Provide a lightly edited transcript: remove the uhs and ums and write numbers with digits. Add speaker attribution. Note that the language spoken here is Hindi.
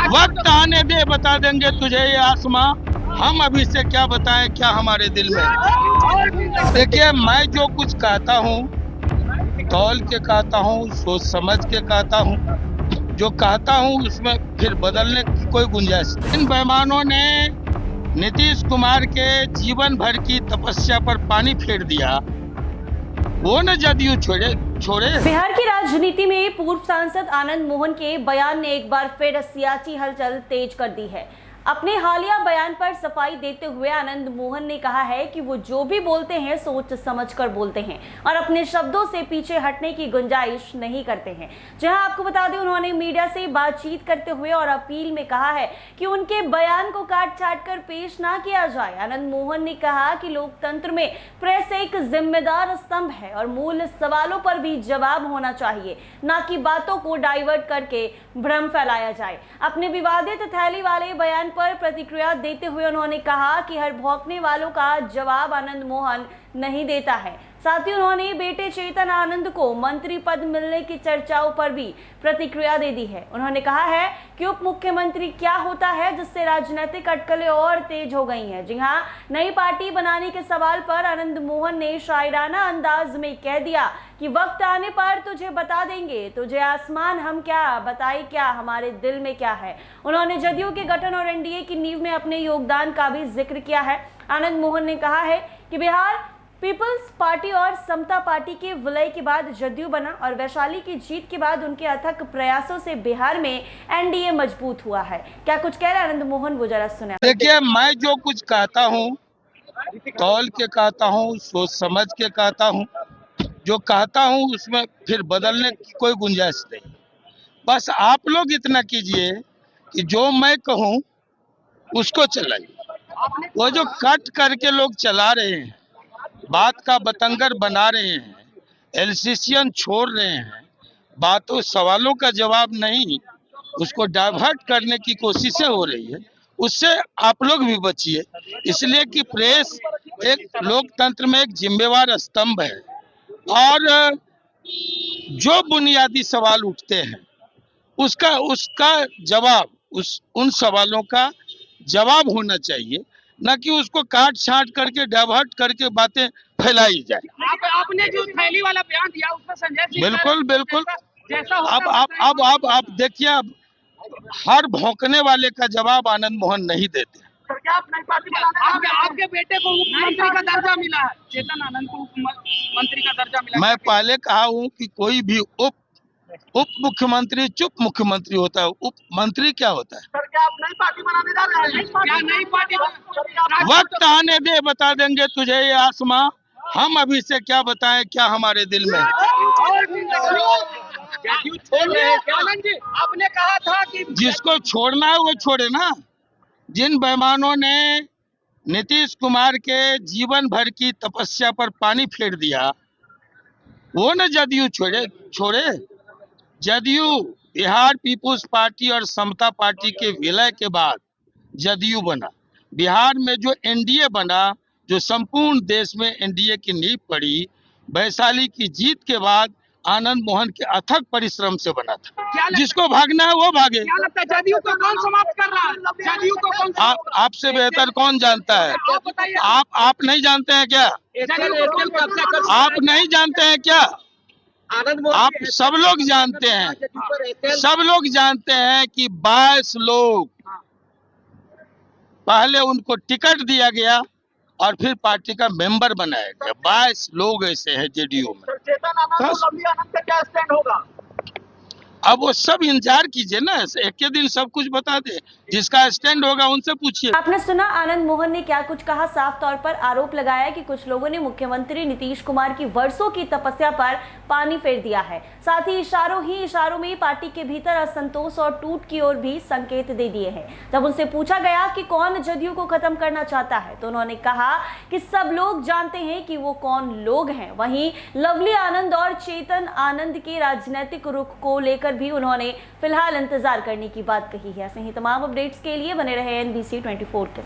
Speaker 1: वक्त आने दे, बता देंगे तुझे ये आसमां, हम अभी से क्या बताएं क्या हमारे दिल में। देखिए, मैं जो कुछ कहता हूँ तौल के कहता हूँ, सोच समझ के कहता हूँ। जो कहता हूँ उसमें फिर बदलने की कोई गुंजाइश नहीं। इन बेईमानों ने नीतीश कुमार के जीवन भर की तपस्या पर पानी फेर दिया, वो न जदयू छोड़े।
Speaker 2: बिहार की राजनीति में पूर्व सांसद आनंद मोहन के बयान ने एक बार फिर सियासी हलचल तेज कर दी है। अपने हालिया बयान पर सफाई देते हुए आनंद मोहन ने कहा है कि वो जो भी बोलते हैं सोच समझकर बोलते हैं और अपने शब्दों से पीछे हटने की गुंजाइश नहीं करते हैं। जहां आपको बता दें, उन्होंने मीडिया से बातचीत करते हुए और अपील में कहा है कि उनके बयान को काट छाट कर पेश ना किया जाए। आनंद मोहन ने कहा कि लोकतंत्र में प्रेस एक जिम्मेदार स्तंभ है और मूल सवालों पर भी जवाब होना चाहिए, ना कि बातों को डाइवर्ट करके भ्रम फैलाया जाए। अपने विवादित थैली वाले बयान पर प्रतिक्रिया देते हुए उन्होंने कहा कि हर भौंकने वालों का जवाब आनंद मोहन नहीं देता है। साथ ही उन्होंने बेटे चेतन आनंद को मंत्री पद मिलने की चर्चाओं पर भी प्रतिक्रिया दे दी है। उन्होंने कहा है कि उप मुख्यमंत्री क्या होता है, जिससे राजनीतिक अटकलें और तेज हो गई हैं। जी हां, नई पार्टी बनाने के सवाल पर आनंद मोहन ने शायराना अंदाज में कह दिया कि वक्त आने पर तुझे बता देंगे, तुझे आसमान हम क्या बताए क्या हमारे दिल में क्या है। उन्होंने जदयू के गठन और एनडीए की नींव में अपने योगदान का भी जिक्र किया है। आनंद मोहन ने कहा है कि बिहार पीपल्स पार्टी और समता पार्टी के विलय के बाद जदयू बना और वैशाली की जीत के बाद उनके अथक प्रयासों से बिहार में एनडीए मजबूत हुआ है। क्या कुछ कह रहे हैं आनंद मोहन, वो जरा सुने।
Speaker 1: देखिए, मैं जो कुछ कहता हूँ तौल के कहता हूँ, सोच समझ के कहता हूँ। जो कहता हूँ उसमें फिर बदलने की कोई गुंजाइश नहीं। बस आप लोग इतना कीजिए कि जो मैं कहूँ उसको चलाइए। वो जो कट करके लोग चला रहे हैं, बात का बतंगर बना रहे हैं, एलसीसीएन छोड़ रहे हैं, बातों सवालों का जवाब नहीं, उसको डाइवर्ट करने की कोशिशें हो रही है, उससे आप लोग भी बचिए। इसलिए कि प्रेस एक लोकतंत्र में एक जिम्मेवार स्तंभ है और जो बुनियादी सवाल उठते हैं उसका उसका जवाब उन सवालों का जवाब होना चाहिए, न कि उसको काट छांट करके डाइवर्ट करके बातें फैलाई जाए।
Speaker 3: आपने जो थैली वाला बयान दिया उसमें संजय सिंह
Speaker 1: बिल्कुल बिल्कुल।
Speaker 3: जैसा
Speaker 1: अब आप देखिए, अब हर भौंकने वाले का जवाब आनंद मोहन नहीं देते।
Speaker 3: क्या आप नई पार्टी बनाने आपके बेटे को मुख्यमंत्री का दर्जा मिला है, चेतन आनंद को मंत्री का दर्जा मिला।
Speaker 1: मैं पहले कहा हूँ कि कोई भी उप मुख्यमंत्री चुप मुख्यमंत्री होता है, उप मंत्री क्या होता है।
Speaker 3: सर, क्या आप नई पार्टी बनाने जा रहे हैं? क्या नई पार्टी?
Speaker 1: वक्त आने दे, बता देंगे तुझे ये आसमां, हम अभी से क्या बताएं क्या हमारे दिल में।
Speaker 3: आपने कहा था कि
Speaker 1: जिसको छोड़ना है वो छोड़े ना। जिन बेईमानों ने नीतीश कुमार के जीवन भर की तपस्या पर पानी फेर दिया, वो न जदयू छोड़े। जदयू बिहार पीपुल्स पार्टी और समता पार्टी के विलय के बाद जदयू बना। बिहार में जो एनडीए बना, जो संपूर्ण देश में एनडीए की नींव पड़ी, वैशाली की जीत के बाद आनंद मोहन के अथक परिश्रम से बना था। जिसको भागना है वो भागे।
Speaker 3: क्या लगता है जदयू को कौन समाप्त कर रहा है? जदयू को कौन
Speaker 1: आपसे बेहतर कौन जानता है? आप नहीं जानते हैं क्या? आप नहीं जानते हैं क्या? आप सब लोग जानते हैं, सब लोग जानते हैं कि 22 लोग पहले उनको टिकट दिया गया और फिर पार्टी का मेंबर बनाया गया। 22 लोग ऐसे हैं जेडीयू में।
Speaker 3: क्या स्टैंड होगा?
Speaker 1: अब वो सब इंतजार कीजिए ना, एक के दिन सब कुछ बता दे। जिसका स्टैंड होगा उनसे पूछिए।
Speaker 2: आपने सुना आनंद मोहन ने क्या कुछ कहा। साफ तौर पर आरोप लगाया कि कुछ लोगों ने मुख्यमंत्री नीतीश कुमार की वर्षों की तपस्या पर पानी फेर दिया है। साथ ही इशारों में पार्टी के भीतर असंतोष और टूट की ओर भी संकेत दे दिए हैं। जब उनसे पूछा गया कि कौन जदयू को खत्म करना चाहता है, तो उन्होंने कहा कि सब लोग जानते हैं कि वो कौन लोग हैं। वहीं लवली आनंद और चेतन आनंद के राजनीतिक रुख को लेकर भी उन्होंने फिलहाल इंतजार करने की बात कही है। ऐसे ही तमाम अपडेट्स के लिए बने रहे NBC 24 के साथ।